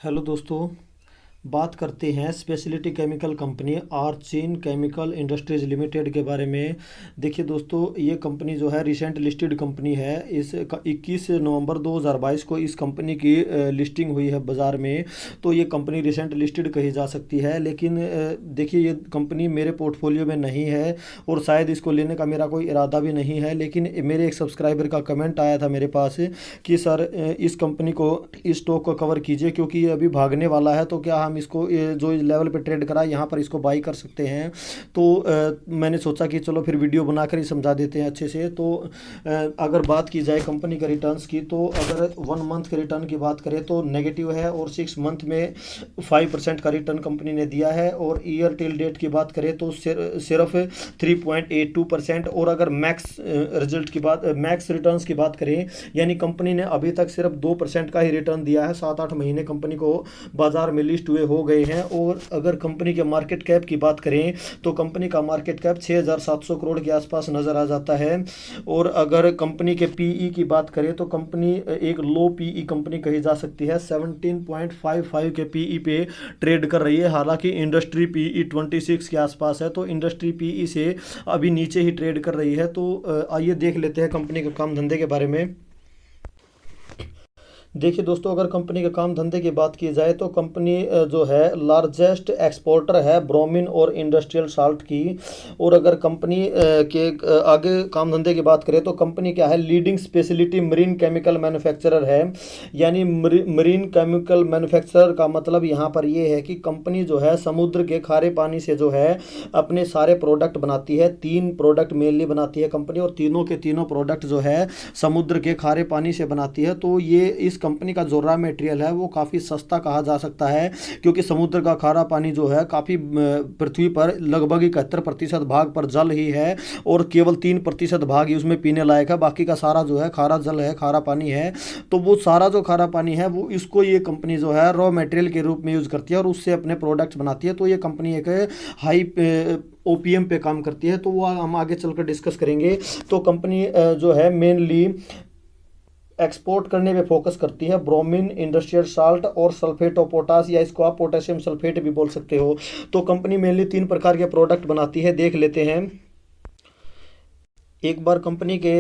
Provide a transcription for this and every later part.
Hello दोस्तों। बात करते हैं speciality chemical company Archean Chemical Industries Limited के बारे में। देखिए दोस्तों, ये कंपनी जो है रिसेंट लिस्टेड कंपनी है। इस 21 नवंबर 2022 को इस कंपनी की लिस्टिंग हुई है बाज़ार में। तो ये कंपनी रिसेंट लिस्टेड कही जा सकती है, लेकिन देखिए ये कंपनी मेरे पोर्टफोलियो में नहीं है और शायद इसको लेने का मेरा कोई इरादा भी नहीं है। लेकिन मेरे एक सब्सक्राइबर का कमेंट आया था मेरे पास कि सर इस कंपनी को, इस स्टॉक को कवर कीजिए क्योंकि ये अभी भागने वाला है, तो क्या हम इसको जो इस लेवल पे ट्रेड करा यहाँ पर इसको बाई कर सकते हैं। तो मैंने सोचा कि चलो फिर वीडियो बनाकर ही समझा देते हैं अच्छे से। तो अगर बात की जाए कंपनी का रिटर्न्स की, तो अगर 1 मंथ के रिटर्न की बात करें तो नेगेटिव है और 6 मंथ में 5% का रिटर्न कंपनी ने दिया है। और ईयर टिल डेट की बात करें तो सिर्फ 3.82%। और अगर मैक्स रिजल्ट की बात, मैक्स रिटर्न्स की बात करें, यानी कंपनी ने अभी तक सिर्फ 2% का ही रिटर्न दिया है। 7-8 महीने कंपनी को बाजार में लिस्ट हुए हो गए हैं। और अगर कंपनी के मार्केट कैप की बात करें तो कंपनी का मार्केट कैप 6,700 करोड़ के आसपास नज़र आ जाता है। और अगर कंपनी के पीई की बात करें तो कंपनी एक लो पीई कंपनी कही जा सकती है। 17.55 के पीई पे ट्रेड कर रही है, हालांकि इंडस्ट्री पीई 26 के आसपास है। तो इंडस्ट्री पीई से अभी नीचे ही ट्रेड कर रही है। तो आइए देख लेते हैं कंपनी के काम धंधे के बारे में। देखिए दोस्तों, अगर कंपनी के काम धंधे की बात की जाए तो कंपनी जो है लार्जेस्ट एक्सपोर्टर है ब्रोमीन और इंडस्ट्रियल साल्ट की। और अगर कंपनी के आगे काम धंधे की बात करें तो कंपनी क्या है, leading speciality marine chemical manufacturer है। यानी मरीन केमिकल मैन्युफैक्चरर का मतलब यहाँ पर ये है कि कंपनी जो है समुद्र के खारे पानी से जो है अपने सारे प्रोडक्ट बनाती है। 3 प्रोडक्ट मेनली बनाती है कंपनी, और तीनों के तीनों प्रोडक्ट जो है समुद्र के खारे पानी से बनाती है। तो ये इस कंपनी का जो रॉ मटेरियल है वो काफ़ी सस्ता कहा जा सकता है, क्योंकि समुद्र का खारा पानी जो है काफ़ी पृथ्वी पर लगभग 71% भाग पर जल ही है और केवल 3% भाग ही उसमें पीने लायक है। बाकी का सारा जो है खारा जल है, खारा पानी है। तो वो सारा जो खारा पानी है वो इसको ये कंपनी जो है रॉ मटेरियल के रूप में यूज़ करती है और उससे अपने प्रोडक्ट्स बनाती है। तो ये कंपनी एक हाई ओपीएम पे काम करती है। तो वो हम आगे चलकर डिस्कस करेंगे। तो कंपनी जो है मेनली एक्सपोर्ट करने पे फोकस करती है ब्रोमीन, इंडस्ट्रियल साल्ट और सल्फेट ऑफ पोटास, या इसको आप पोटेशियम सल्फेट भी बोल सकते हो। तो कंपनी मेनली 3 प्रकार के प्रोडक्ट बनाती है, देख लेते हैं। एक बार कंपनी के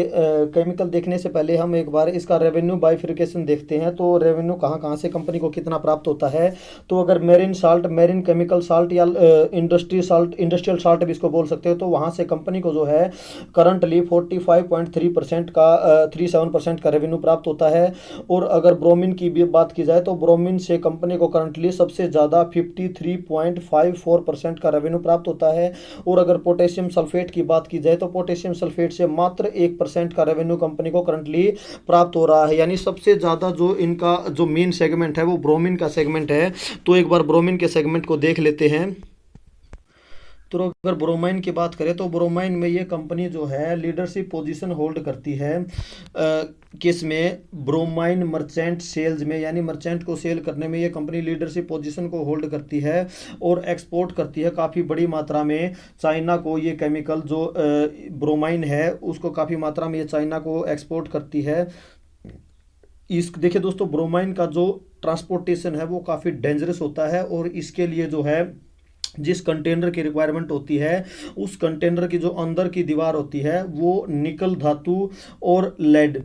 केमिकल देखने से पहले हम एक बार इसका रेवेन्यू बाइफिकेशन देखते हैं। तो रेवेन्यू कहाँ कहाँ से कंपनी को कितना प्राप्त होता है। तो अगर marine salt, marine chemical salt या इंडस्ट्री साल्ट, इंडस्ट्रियल साल्ट भी इसको बोल सकते हो, तो वहाँ से कंपनी को जो है करंटली 45.3% का 37% का रेवेन्यू प्राप्त होता है। और अगर ब्रोमीन की भी बात की जाए तो ब्रोमीन से कंपनी को करंटली सबसे ज़्यादा 53.54% का रेवेन्यू प्राप्त होता है। और अगर पोटेशियम सल्फेट की बात की जाए तो पोटेशियम सल्फेट से मात्र 1% का रेवेन्यू कंपनी को करंटली प्राप्त हो रहा है। यानी सबसे ज़्यादा जो इनका जो मेन सेगमेंट है वो ब्रोमीन का सेगमेंट है। तो एक बार ब्रोमीन के सेगमेंट को देख लेते हैं। तो अगर ब्रोमाइन की बात करें तो ब्रोमाइन में ये कंपनी जो है लीडरशिप पोजीशन होल्ड करती है। किस में, ब्रोमाइन मर्चेंट सेल्स में, यानी मर्चेंट को सेल करने में ये कंपनी लीडरशिप पोजीशन को होल्ड करती है और एक्सपोर्ट करती है काफ़ी बड़ी मात्रा में चाइना को। ये केमिकल जो ब्रोमाइन है उसको काफ़ी मात्रा में ये चाइना को एक्सपोर्ट करती है। इस देखिए दोस्तों, ब्रोमाइन का जो ट्रांसपोर्टेशन है वो काफ़ी डेंजरस होता है और इसके लिए जो है जिस कंटेनर की रिक्वायरमेंट होती है उस कंटेनर की जो अंदर की दीवार होती है वो निकल धातु और लेड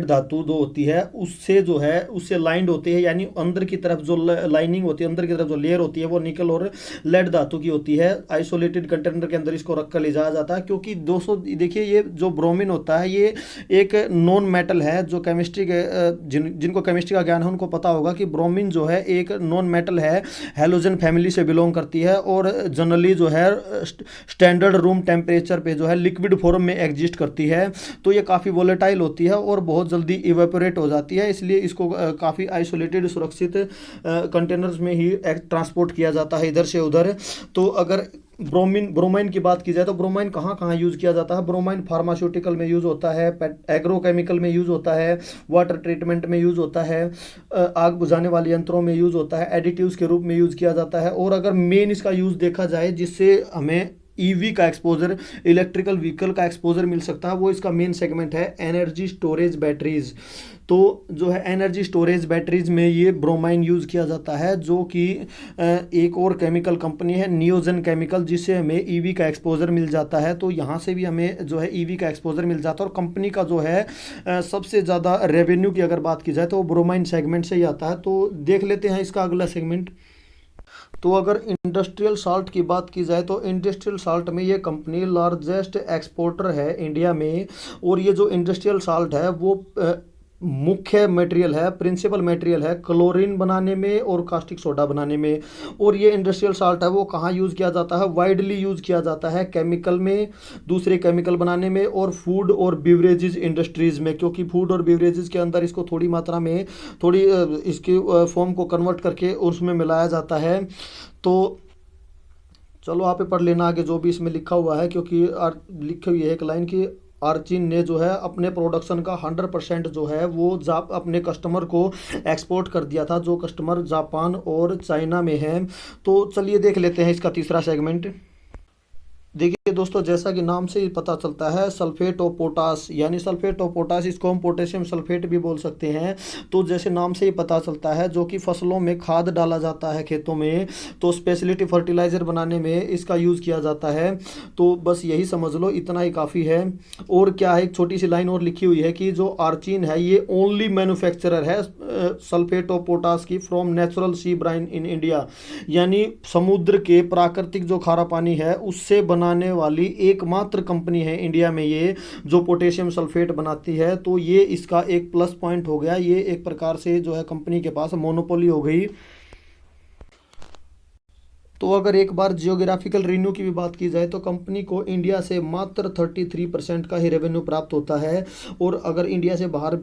धातु जो होती है उससे जो है उससे लाइंड होती है। यानी अंदर की तरफ जो लाइनिंग होती है, अंदर की तरफ जो लेयर होती है वो निकल और लेड धातु की होती है। आइसोलेटेड कंटेनर के अंदर इसको रख कर ले जाया जाता है, क्योंकि दोस्तों देखिए ये जो ब्रोमीन होता है ये एक नॉन मेटल है। जो केमिस्ट्री के जिनको केमिस्ट्री का ज्ञान है उनको पता होगा कि ब्रोमीन जो है एक नॉन मेटल है, हेलोजन फैमिली से बिलोंग करती है और जनरली जो है स्टैंडर्ड रूम टेम्परेचर पे जो है लिक्विड फॉर्म में एग्जिस्ट करती है। तो ये काफ़ी वोलेटाइल होती है और बहुत जल्दी इवेपोरेट हो जाती है, इसलिए इसको काफ़ी आइसोलेटेड सुरक्षित कंटेनर्स में ही ट्रांसपोर्ट किया जाता है इधर से उधर। तो अगर ब्रोमाइन की बात की जाए तो ब्रोमाइन कहाँ कहाँ यूज़ किया जाता है। ब्रोमाइन फार्मास्यूटिकल में यूज़ होता है, एग्रोकेमिकल में यूज़ होता है, वाटर ट्रीटमेंट में यूज़ होता है, आग बुझाने वाले यंत्रों में यूज़ होता है, एडिटिव्स के रूप में यूज़ किया जाता है। और अगर मेन इसका यूज़ देखा जाए जिससे हमें ईवी का एक्सपोजर, इलेक्ट्रिकल व्हीकल का एक्सपोजर मिल सकता है, वो इसका मेन सेगमेंट है एनर्जी स्टोरेज बैटरीज। तो जो है एनर्जी स्टोरेज बैटरीज में ये ब्रोमाइन यूज़ किया जाता है, जो कि एक और केमिकल कंपनी है नियोजन केमिकल, जिससे हमें ईवी का एक्सपोजर मिल जाता है। तो यहाँ से भी हमें जो है ईवी का एक्सपोजर मिल जाता है। और कंपनी का जो है सबसे ज़्यादा रेवेन्यू की अगर बात की जाए तो वो ब्रोमाइन सेगमेंट से ही आता है। तो देख लेते हैं इसका अगला सेगमेंट। तो अगर इंडस्ट्रियल साल्ट की बात की जाए तो इंडस्ट्रियल साल्ट में ये कंपनी लार्जेस्ट एक्सपोर्टर है इंडिया में। और ये जो इंडस्ट्रियल साल्ट है वो मुख्य मटेरियल है, प्रिंसिपल मटेरियल है क्लोरीन बनाने में और कास्टिक सोडा बनाने में। और ये इंडस्ट्रियल साल्ट है वो कहाँ यूज़ किया जाता है, वाइडली यूज़ किया जाता है केमिकल में, दूसरे केमिकल बनाने में, और फूड और बिवरेजेस इंडस्ट्रीज़ में। क्योंकि फूड और बिवरेजेस के अंदर इसको थोड़ी मात्रा में थोड़ी इसकी फॉर्म को कन्वर्ट करके उसमें मिलाया जाता है। तो चलो आप पढ़ लेना आगे जो भी इसमें लिखा हुआ है, क्योंकि लिखी हुई है एक लाइन की आर्चिन ने जो है अपने प्रोडक्शन का 100% जो है वो अपने कस्टमर को एक्सपोर्ट कर दिया था, जो कस्टमर जापान और चाइना में है। तो चलिए देख लेते हैं इसका तीसरा सेगमेंट। देखिए दोस्तों, जैसा कि नाम से ही पता चलता है सल्फेट ऑफ पोटास, यानी सल्फेट ऑफ पोटास, इसको हम पोटेशियम सल्फेट भी बोल सकते हैं। तो जैसे नाम से ही पता चलता है, जो कि फसलों में खाद डाला जाता है खेतों में, तो स्पेशलिटी फर्टिलाइज़र बनाने में इसका यूज़ किया जाता है। तो बस यही समझ लो, इतना ही काफ़ी है। और क्या है, एक छोटी सी लाइन और लिखी हुई है कि जो आर्चिन है ये ओनली मैन्युफैक्चरर है सल्फेट ऑफ पोटास की from natural sea brine in India, यानी समुद्र के प्राकृतिक जो खारा पानी है उससे बनाने वाली एकमात्र कंपनी है इंडिया में ये, जो पोटेशियम सल्फेट बनाती है। तो ये इसका एक प्लस पॉइंट हो गया, ये एक प्रकार से जो है कंपनी के पास मोनोपोली हो गई। तो अगर एक बार जियोग्राफिकल रेवेन्यू की भी बात की जाए तो कंपनी को इंडिया से मात्र 33% का ही रेवेन्यू प्राप्त होता है। और अगर इंडिया से बाहर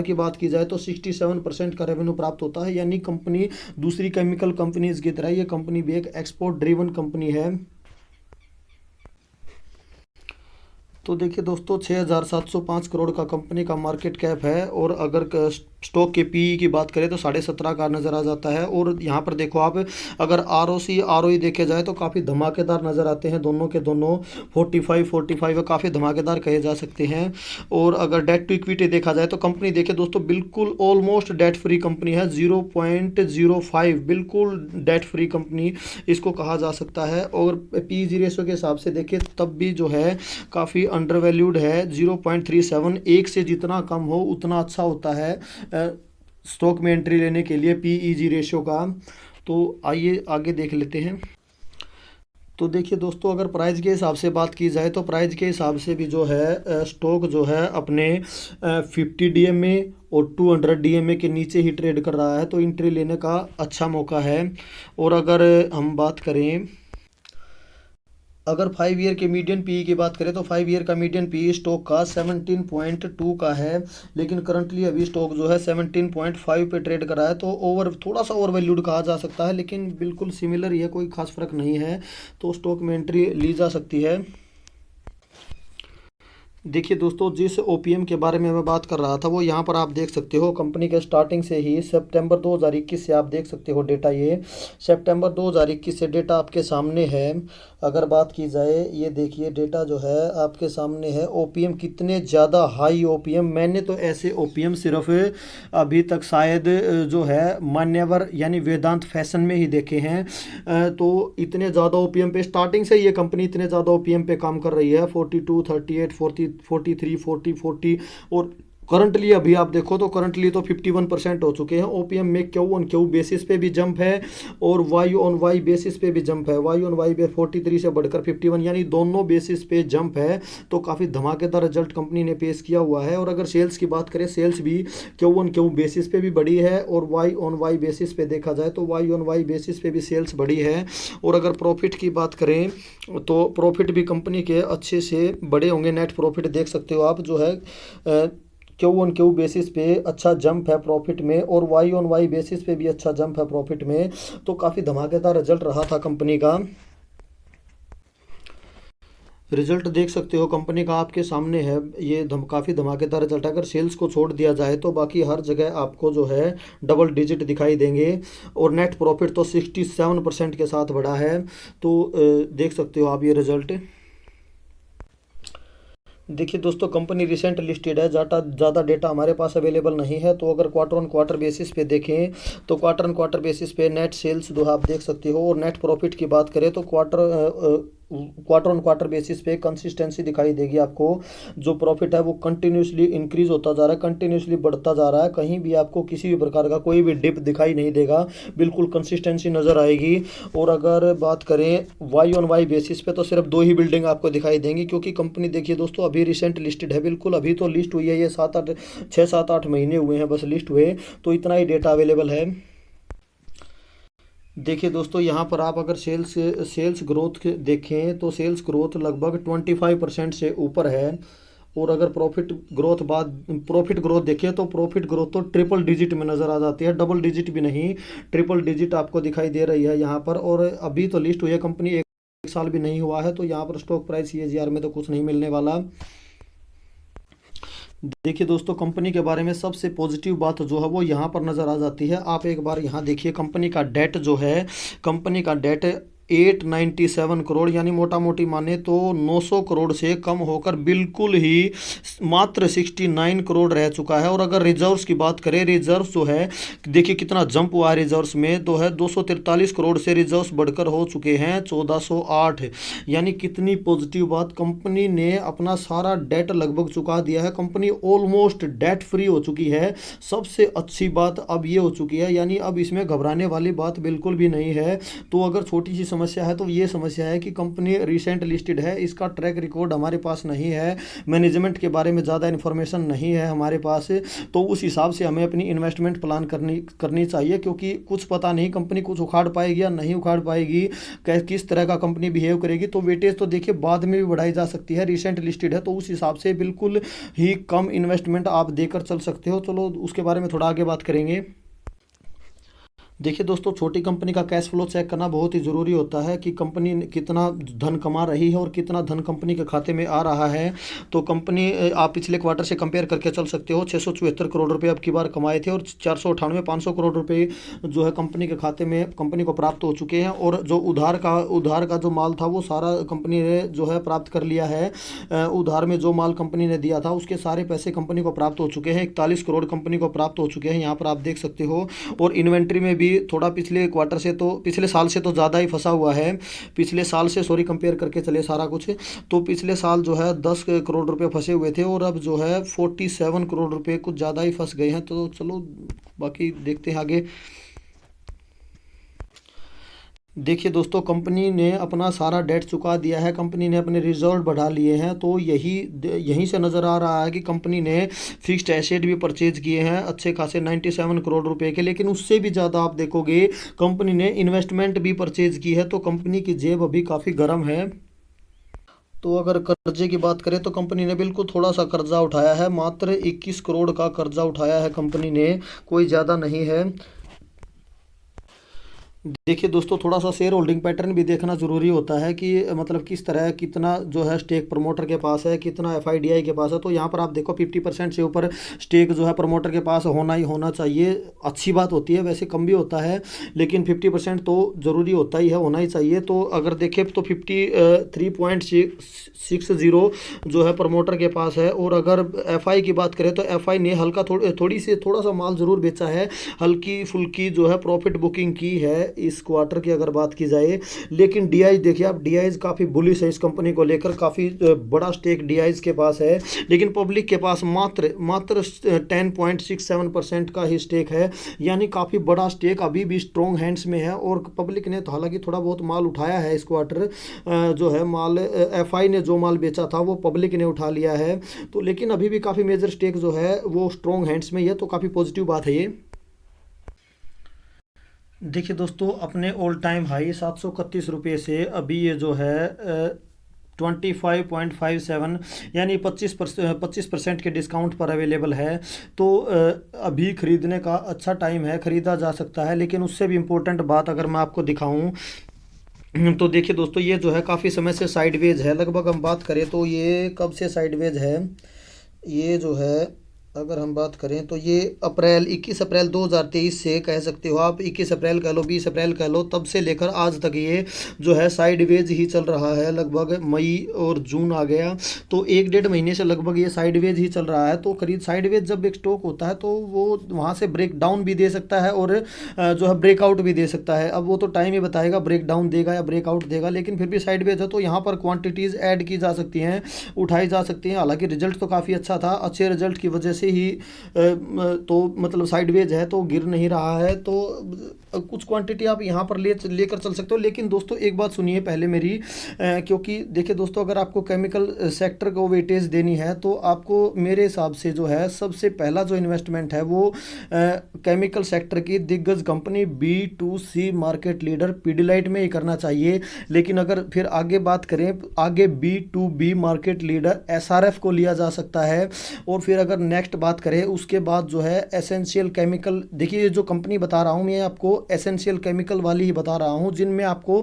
की बात की जाए तो 67% का रेवेन्यू प्राप्त होता है। यानी कंपनी दूसरी केमिकल कंपनीज की तरह ये कंपनी भी एक एक्सपोर्ट ड्रिवन कंपनी है। तो देखिए दोस्तों, 6,705 करोड़ का कंपनी का मार्केट कैप है। और अगर स्टॉक के पीई की बात करें तो 17.5 का नज़र आ जाता है। और यहाँ पर देखो आप, अगर आरओसी आरओई देखे जाए तो काफ़ी धमाकेदार नज़र आते हैं, दोनों के दोनों 45 काफ़ी धमाकेदार कहे जा सकते हैं। और अगर डेट टू इक्विटी देखा जाए तो कंपनी देखे दोस्तों बिल्कुल ऑलमोस्ट डेट फ्री कंपनी है, 0.05 बिल्कुल डेट फ्री कंपनी इसको कहा जा सकता है। और पीई रेशो के हिसाब से देखें तब भी जो है काफ़ी अंडर वैल्यूड है, 0.37। एक से जितना कम हो उतना अच्छा होता है स्टॉक में एंट्री लेने के लिए पीईजी रेशियो का। तो आइए आगे देख लेते हैं। तो देखिए दोस्तों, अगर प्राइस के हिसाब से बात की जाए तो प्राइस के हिसाब से भी जो है स्टॉक जो है अपने 50 डीएमए और 200 डीएमए के नीचे ही ट्रेड कर रहा है, तो एंट्री लेने का अच्छा मौका है। और अगर हम बात करें, अगर 5 ईयर के मीडियन पीई की बात करें तो 5 ईयर का मीडियन पीई स्टॉक का 17.2 का है। लेकिन करंटली अभी स्टॉक जो है 17.5 पे ट्रेड कर रहा है। तो थोड़ा सा ओवर वैल्यूड कहा जा सकता है, लेकिन बिल्कुल सिमिलर ही है, कोई खास फर्क नहीं है। तो स्टॉक में एंट्री ली जा सकती है। देखिए दोस्तों, जिस ओपीएम के बारे में मैं बात कर रहा था वो यहाँ पर आप देख सकते हो, कंपनी के स्टार्टिंग से ही सितंबर 2021 से आप देख सकते हो डेटा। ये सितंबर 2021 से डेटा आपके सामने है। अगर बात की जाए, ये देखिए डेटा जो है आपके सामने है, ओपीएम कितने ज़्यादा हाई ओपीएम। मैंने तो ऐसे ओपीएम सिर्फ अभी तक शायद जो है मान्यवर यानी वेदांत फैशन में ही देखे हैं। तो इतने ज़्यादा ओपीएम पे स्टार्टिंग से ये कंपनी इतने ज़्यादा ओपीएम पे काम कर रही है, 42, 38, 43, 40 और करंटली अभी आप देखो तो करंटली तो 51% हो चुके हैं। ओपीएम में क्यू ऑन क्यू बेसिस पे भी जंप है और वाई ऑन वाई बेसिस पे भी जंप है। वाई ऑन वाई पे 43 से बढ़कर 51, यानी दोनों बेसिस पे जंप है। तो काफ़ी धमाकेदार रिजल्ट कंपनी ने पेश किया हुआ है। और अगर सेल्स की बात करें, सेल्स भी क्यू ऑन क्यू बेसिस पे भी बढ़ी है और वाई ऑन वाई बेसिस पे देखा जाए तो वाई ऑन वाई बेसिस पे भी सेल्स बढ़ी है। और अगर प्रॉफिट की बात करें तो प्रॉफिट भी कंपनी के अच्छे से बड़े होंगे। नेट प्रॉफिट देख सकते हो आप, जो है क्यू ऑन क्यू बेसिस पे अच्छा जंप है प्रॉफिट में, और वाई ऑन वाई बेसिस पे भी अच्छा जंप है प्रॉफिट में। तो काफ़ी धमाकेदार रिजल्ट रहा था कंपनी का। रिजल्ट देख सकते हो कंपनी का आपके सामने है। ये काफ़ी धमाकेदार रिजल्ट है। अगर सेल्स को छोड़ दिया जाए तो बाकी हर जगह आपको जो है डबल डिजिट दिखाई देंगे। और नेट प्रॉफिट तो 67% के साथ बढ़ा है। तो देख सकते हो आप ये रिजल्ट। देखिए दोस्तों, कंपनी रिसेंट लिस्टेड है, ज़्यादा डेटा हमारे पास अवेलेबल नहीं है। तो अगर क्वार्टर ऑन क्वार्टर बेसिस पे देखें तो क्वार्टर ऑन क्वार्टर बेसिस पे नेट सेल्स जो आप देख सकते हो। और नेट प्रॉफिट की बात करें तो क्वार्टर ऑन क्वार्टर बेसिस पे कंसिस्टेंसी दिखाई देगी आपको। जो प्रॉफिट है वो कंटिन्यूसली इंक्रीज होता जा रहा है, कंटिन्यूसली बढ़ता जा रहा है। कहीं भी आपको किसी भी प्रकार का कोई भी डिप दिखाई नहीं देगा, बिल्कुल कंसिस्टेंसी नज़र आएगी। और अगर बात करें वाई ऑन वाई बेसिस पे तो सिर्फ दो ही बिल्डिंग आपको दिखाई देंगी, क्योंकि कंपनी देखिए दोस्तों अभी रिसेंट लिस्टेड है। बिल्कुल अभी तो लिस्ट हुई है, ये 6-7-8 महीने हुए हैं बस लिस्ट हुए। तो इतना ही डेटा अवेलेबल है। देखिए दोस्तों, यहाँ पर आप अगर सेल्स ग्रोथ देखें तो सेल्स ग्रोथ लगभग 25% से ऊपर है। और अगर प्रॉफिट ग्रोथ देखें तो प्रॉफिट ग्रोथ तो ट्रिपल डिजिट में नज़र आ जाती है, डबल डिजिट भी नहीं, ट्रिपल डिजिट आपको दिखाई दे रही है यहाँ पर। और अभी तो लिस्ट हुई है कंपनी, एक साल भी नहीं हुआ है। तो यहाँ पर स्टॉक प्राइस CAGR में तो कुछ नहीं मिलने वाला। देखिए दोस्तों, कंपनी के बारे में सबसे पॉजिटिव बात जो है वो यहाँ पर नज़र आ जाती है। आप एक बार यहाँ देखिए, कंपनी का डेट जो है, कंपनी का डेट 897 करोड़, यानी मोटा मोटी माने तो 900 करोड़ से कम होकर बिल्कुल ही मात्र 69 करोड़ रह चुका है। और अगर रिजर्व्स की बात करें, रिजर्व्स जो है देखिए कितना जंप हुआ है रिजर्व्स में, तो है 243 करोड़ से रिजर्व्स बढ़कर हो चुके हैं 1408। यानी कितनी पॉजिटिव बात, कंपनी ने अपना सारा डेट लगभग चुका दिया है, कंपनी ऑलमोस्ट डेट फ्री हो चुकी है। सबसे अच्छी बात अब ये हो चुकी है, यानी अब इसमें घबराने वाली बात बिल्कुल भी नहीं है। तो अगर छोटी सी समस्या है तो ये समस्या है कि कंपनी रिसेंट लिस्टेड है, इसका ट्रैक रिकॉर्ड हमारे पास नहीं है, मैनेजमेंट के बारे में ज़्यादा इन्फॉर्मेशन नहीं है हमारे पास। तो उस हिसाब से हमें अपनी इन्वेस्टमेंट प्लान करनी चाहिए, क्योंकि कुछ पता नहीं कंपनी कुछ उखाड़ पाएगी या नहीं उखाड़ पाएगी, किस तरह का कंपनी बिहेव करेगी। तो वेटेज तो देखिए बाद में भी बढ़ाई जा सकती है, रिसेंट लिस्टेड है तो उस हिसाब से बिल्कुल ही कम इन्वेस्टमेंट आप देकर चल सकते हो। चलो उसके बारे में थोड़ा आगे बात करेंगे। देखिए दोस्तों, छोटी कंपनी का कैश फ्लो चेक करना बहुत ही ज़रूरी होता है कि कंपनी कितना धन कमा रही है और कितना धन कंपनी के खाते में आ रहा है। तो कंपनी आप पिछले क्वार्टर से कंपेयर करके चल सकते हो। 674 करोड़ रुपए अब की बार कमाए थे और 500 करोड़ रुपए जो है कंपनी के खाते में कंपनी को प्राप्त हो चुके हैं। और जो उधार का जो माल था वो सारा कंपनी ने जो है प्राप्त कर लिया है। उधार में जो माल कंपनी ने दिया था उसके सारे पैसे कंपनी को प्राप्त हो चुके हैं। 41 करोड़ कंपनी को प्राप्त हो चुके हैं, यहाँ पर आप देख सकते हो। और इन्वेंट्री में भी थोड़ा पिछले साल से तो ज़्यादा ही फंसा हुआ है। पिछले साल से सॉरी कंपेयर करके चले सारा कुछ, तो पिछले साल जो है 10 करोड़ रुपए फंसे हुए थे और अब जो है 47 करोड़ रुपए कुछ ज़्यादा ही फंस गए हैं। तो चलो बाकी देखते हैं आगे। देखिए दोस्तों, कंपनी ने अपना सारा डेट चुका दिया है, कंपनी ने अपने रिजर्व बढ़ा लिए हैं। तो यहीं से नज़र आ रहा है कि कंपनी ने फिक्स्ड एसेट भी परचेज किए हैं अच्छे खासे 97 करोड़ रुपए के। लेकिन उससे भी ज़्यादा आप देखोगे कंपनी ने इन्वेस्टमेंट भी परचेज की है। तो कंपनी की जेब अभी काफ़ी गर्म है। तो अगर कर्जे की बात करें तो कंपनी ने बिल्कुल थोड़ा सा कर्जा उठाया है, मात्र 21 करोड़ का कर्जा उठाया है कंपनी ने, कोई ज़्यादा नहीं है। देखिए दोस्तों, थोड़ा सा शेयर होल्डिंग पैटर्न भी देखना ज़रूरी होता है कि मतलब किस तरह कितना जो है स्टेक प्रमोटर के पास है, कितना FIDI के पास है। तो यहाँ पर आप देखो 50% से ऊपर स्टेक जो है प्रमोटर के पास होना ही होना चाहिए। अच्छी बात होती है, वैसे कम भी होता है लेकिन 50% तो ज़रूरी होता ही है, होना ही चाहिए। तो अगर देखें तो 53.60 जो है प्रमोटर के पास है। और अगर FI की बात करें तो FI ने थोड़ा सा माल ज़रूर बेचा है, हल्की फुल्की जो है प्रॉफिट बुकिंग की है इस क्वार्टर की अगर बात की जाए। लेकिन DIs देखिए आप, DIs काफ़ी बुलिश है इस कंपनी को लेकर, काफ़ी बड़ा स्टेक DIs के पास है। लेकिन पब्लिक के पास मात्र 10.67% का ही स्टेक है, यानी काफ़ी बड़ा स्टेक अभी भी स्ट्रॉन्ग हैंड्स में है। और पब्लिक ने तो हालांकि थोड़ा बहुत माल उठाया है इस क्वार्टर, जो है माल FI ने जो माल बेचा था वो पब्लिक ने उठा लिया है। तो लेकिन अभी भी काफ़ी मेजर स्टेक जो है वो स्ट्रॉन्ग हैंड्स में ही है, तो काफ़ी पॉजिटिव बात है ये। देखिए दोस्तों, अपने ऑल टाइम हाई 731 रुपये से अभी ये जो है 25.57 यानी 25% के डिस्काउंट पर अवेलेबल है। तो अभी ख़रीदने का अच्छा टाइम है, ख़रीदा जा सकता है। लेकिन उससे भी इम्पोर्टेंट बात अगर मैं आपको दिखाऊं तो देखिए दोस्तों, ये जो है काफ़ी समय से साइडवेज है। लगभग हम बात करें तो ये कब से साइडवेज है, ये जो है अगर हम बात करें तो ये अप्रैल 21 अप्रैल 2023 से कह सकते हो आप, 21 अप्रैल कह लो, 20 अप्रैल कह लो, तब से लेकर आज तक ये जो है साइडवेज ही चल रहा है। लगभग मई और जून आ गया, तो 1 डेढ़ महीने से लगभग ये साइडवेज ही चल रहा है। तो करीब साइडवेज जब एक स्टॉक होता है तो वो वहाँ से ब्रेक डाउन भी दे सकता है और जो है ब्रेकआउट भी दे सकता है। अब वो तो टाइम ही बताएगा ब्रेक डाउन देगा या ब्रेकआउट देगा, लेकिन फिर भी साइडवेज है तो यहाँ पर क्वांटिटीज़ ऐड की जा सकती हैं, उठाई जा सकती हैं। हालांकि रिजल्ट तो काफ़ी अच्छा था, अच्छे रिजल्ट की वजह से ही तो मतलब साइडवेज है तो गिर नहीं रहा है। तो कुछ क्वांटिटी आप यहाँ पर लेकर चल सकते हो। लेकिन दोस्तों एक बात सुनिए पहले मेरी, क्योंकि देखिए दोस्तों, अगर आपको केमिकल सेक्टर को वेटेज देनी है तो आपको मेरे हिसाब से जो है सबसे पहला जो इन्वेस्टमेंट है वो केमिकल सेक्टर की दिग्गज company B2C market leader Pidilite में ही करना चाहिए। लेकिन अगर फिर आगे बात करें, आगे B2B मार्केट लीडर SRF को लिया जा सकता है। और फिर अगर नेक्स्ट बात करें उसके बाद जो है एसेंशियल केमिकल, देखिए ये जो कंपनी बता रहा हूँ मैं आपको एसेंशियल केमिकल वाली ही बता रहा हूँ, जिनमें आपको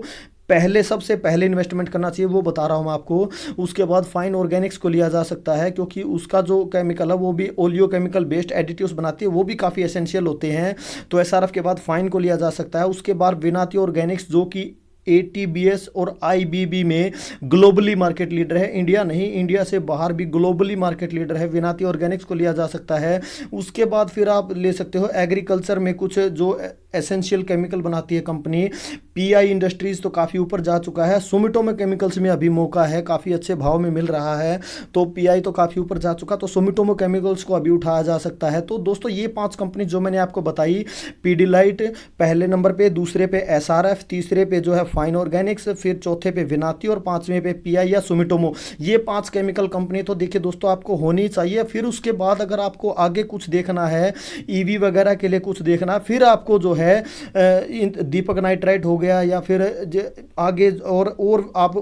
पहले सबसे पहले इन्वेस्टमेंट करना चाहिए वो बता रहा हूँ मैं आपको। उसके बाद फाइन ऑर्गेनिक्स को लिया जा सकता है, क्योंकि उसका जो केमिकल है वो भी ओलियो केमिकल बेस्ड एडिटिव्स बनाती है, वो भी काफ़ी एसेंशियल होते हैं। तो एसआरएफ के बाद फाइन को लिया जा सकता है। उसके बाद विनाती ऑर्गेनिक्स जो कि ATBS और IBB में ग्लोबली मार्केट लीडर है, इंडिया नहीं, इंडिया से बाहर भी ग्लोबली मार्केट लीडर है, विनाती ऑर्गेनिक्स को लिया जा सकता है। उसके बाद फिर आप ले सकते हो एग्रीकल्चर में कुछ जो एसेंशियल केमिकल बनाती है कंपनी, PI इंडस्ट्रीज़ तो काफ़ी ऊपर जा चुका है। सुमिटोमो केमिकल्स में अभी मौका है, काफ़ी अच्छे भाव में मिल रहा है, तो PI तो काफ़ी ऊपर जा चुका, तो सुमिटोमो केमिकल्स को अभी उठाया जा सकता है। तो दोस्तों ये 5 कंपनी जो मैंने आपको बताई, पीडीलाइट पहले नंबर पे, दूसरे पे SRF, तीसरे पे जो है फाइन ऑर्गेनिक्स, फिर चौथे पे विनाती और 5वें पे PI या सुमिटोमो, ये 5 केमिकल कंपनी तो देखिए दोस्तों आपको होनी चाहिए। फिर उसके बाद अगर आपको आगे कुछ देखना है, EV वगैरह के लिए कुछ देखना, फिर आपको जो है दीपक नाइट्राइट हो गया या फिर आगे और आप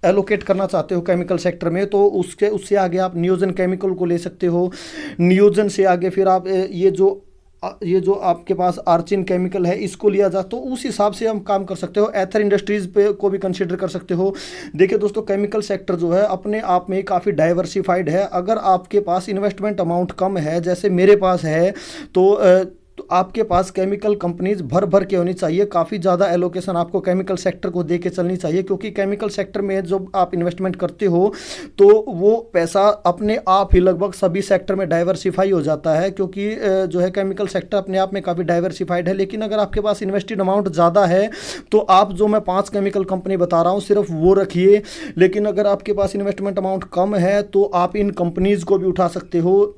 एलोकेट करना चाहते हो केमिकल सेक्टर में, तो उससे आगे आप नियोजन केमिकल को ले सकते हो। नियोजन से आगे फिर आप ये जो आपके पास आर्चिन केमिकल है इसको लिया जा, तो उस हिसाब से हम काम कर सकते हो। एथर इंडस्ट्रीज़ पे को भी कंसीडर कर सकते हो। देखिए दोस्तों केमिकल सेक्टर जो है अपने आप में काफ़ी डाइवर्सिफाइड है। अगर आपके पास इन्वेस्टमेंट अमाउंट कम है, जैसे मेरे पास है, तो आपके पास केमिकल कंपनीज भर भर के होनी चाहिए। काफ़ी ज़्यादा एलोकेशन आपको केमिकल सेक्टर को दे के चलनी चाहिए, क्योंकि केमिकल सेक्टर में जब आप इन्वेस्टमेंट करते हो तो वो पैसा अपने आप ही लगभग सभी सेक्टर में डाइवर्सिफाई हो जाता है, क्योंकि जो है केमिकल सेक्टर अपने आप में काफ़ी डाइवर्सिफाइड है। लेकिन अगर आपके पास इन्वेस्टेड अमाउंट ज़्यादा है तो आप जो मैं 5 केमिकल कंपनी बता रहा हूँ सिर्फ वो रखिए। लेकिन अगर आपके पास इन्वेस्टमेंट अमाउंट कम है तो आप इन कंपनीज़ को भी उठा सकते हो।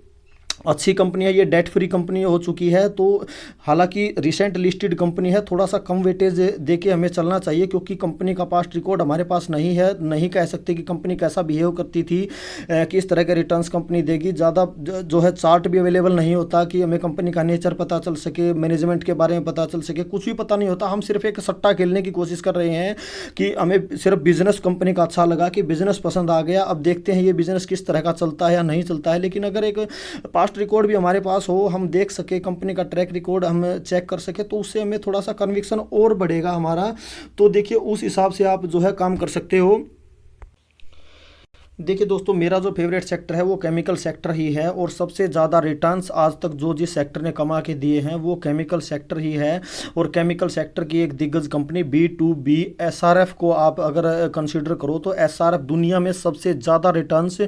अच्छी कंपनी है, ये डेट फ्री कंपनी हो चुकी है, तो हालांकि रिसेंट लिस्टेड कंपनी है, थोड़ा सा कम वेटेज दे के हमें चलना चाहिए, क्योंकि कंपनी का पास्ट रिकॉर्ड हमारे पास नहीं है। नहीं कह सकते कि कंपनी कैसा बिहेव करती थी, किस तरह के रिटर्न्स कंपनी देगी। ज़्यादा जो है चार्ट भी अवेलेबल नहीं होता कि हमें कंपनी का नेचर पता चल सके, मैनेजमेंट के बारे में पता चल सके, कुछ भी पता नहीं होता। हम सिर्फ एक सट्टा खेलने की कोशिश कर रहे हैं कि हमें सिर्फ बिजनेस कंपनी का अच्छा लगा, कि बिजनेस पसंद आ गया, अब देखते हैं ये बिजनेस किस तरह का चलता है या नहीं चलता है। लेकिन अगर एक पास्ट रिकॉर्ड भी हमारे पास हो, हम देख सके कंपनी का ट्रैक रिकॉर्ड हम चेक कर सके, तो उससे हमें थोड़ा सा कन्विक्शन और बढ़ेगा हमारा। तो देखिए उस हिसाब से आप जो है काम कर सकते हो। देखिए दोस्तों मेरा जो फेवरेट सेक्टर है वो केमिकल सेक्टर ही है, और सबसे ज़्यादा रिटर्न्स आज तक जो जिस सेक्टर ने कमा के दिए हैं वो केमिकल सेक्टर ही है। और केमिकल सेक्टर की एक दिग्गज कंपनी B2B SRF को आप अगर कंसीडर करो तो SRF दुनिया में सबसे ज़्यादा रिटर्न्स,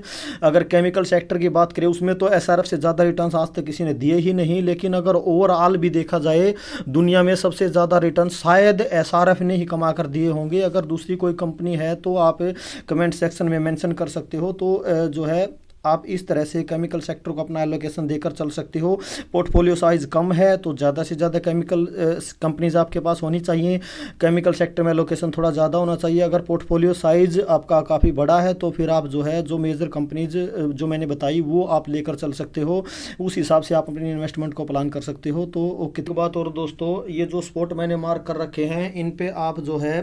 अगर केमिकल सेक्टर की बात करें उसमें तो SRF से ज़्यादा रिटर्न्स आज तक किसी ने दिए ही नहीं। लेकिन अगर ओवरऑल भी देखा जाए दुनिया में सबसे ज़्यादा रिटर्न शायद SRF ने ही कमा कर दिए होंगे। अगर दूसरी कोई कंपनी है तो आप कमेंट सेक्शन में मेंशन कर सकते हो। तो जो है आप इस तरह से केमिकल सेक्टर को अपना एलोकेशन देकर चल सकते हो। पोर्टफोलियो साइज़ कम है तो ज़्यादा से ज़्यादा केमिकल कंपनीज आपके पास होनी चाहिए। केमिकल सेक्टर में एलोकेशन थोड़ा ज़्यादा होना चाहिए। अगर पोर्टफोलियो साइज़ आपका काफ़ी बड़ा है तो फिर आप जो है जो मेजर कंपनीज जो मैंने बताई वो आप लेकर चल सकते हो। उस हिसाब से आप अपनी इन्वेस्टमेंट को प्लान कर सकते हो। तो कितनी बात। और दोस्तों ये जो स्पॉट मैंने मार्क कर रखे हैं इन पे आप जो है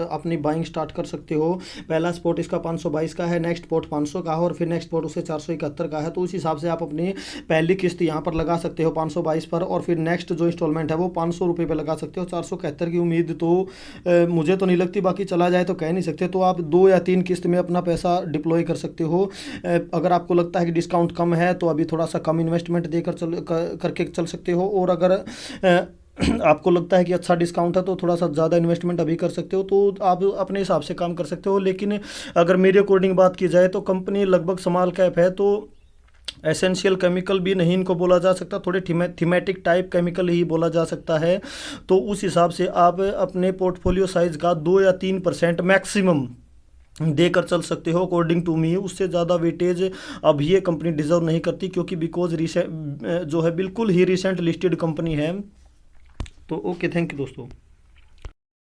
अपनी बाइंग स्टार्ट कर सकते हो। पहला स्पॉट इसका 522 का है, नेक्स्ट स्पॉट 500 का है, और फिर नेक्स्ट स्पॉट उससे 471 का है, तो उस हिसाब से आप अपनी पहली किस्त यहाँ पर लगा सकते हो 522 पर, और फिर नेक्स्ट जो इंस्टॉलमेंट है वो 500 रुपये पर लगा सकते हो। 471 की उम्मीद तो मुझे तो नहीं लगती, बाकी चला जाए तो कह नहीं सकते। तो आप 2 या 3 किस्त में अपना पैसा डिप्लॉय कर सकते हो। अगर आपको लगता है कि डिस्काउंट कम है तो अभी थोड़ा सा कम इन्वेस्टमेंट देकर करके चल सकते हो, और अगर आपको लगता है कि अच्छा डिस्काउंट है तो थोड़ा सा ज़्यादा इन्वेस्टमेंट अभी कर सकते हो। तो आप अपने हिसाब से काम कर सकते हो। लेकिन अगर मेरे अकॉर्डिंग बात की जाए तो कंपनी लगभग स्मॉल कैप है, तो एसेंशियल केमिकल भी नहीं इनको बोला जा सकता, थोड़े थीमेटिक टाइप केमिकल ही बोला जा सकता है। तो उस हिसाब से आप अपने पोर्टफोलियो साइज का 2 या 3% मैक्सिमम देकर चल सकते हो अकॉर्डिंग टू मी। उससे ज़्यादा वेटेज अब ये कंपनी डिजर्व नहीं करती, क्योंकि बिकॉज जो है बिल्कुल ही रिसेंट लिस्टेड कंपनी है। तो ओके, थैंक यू दोस्तों।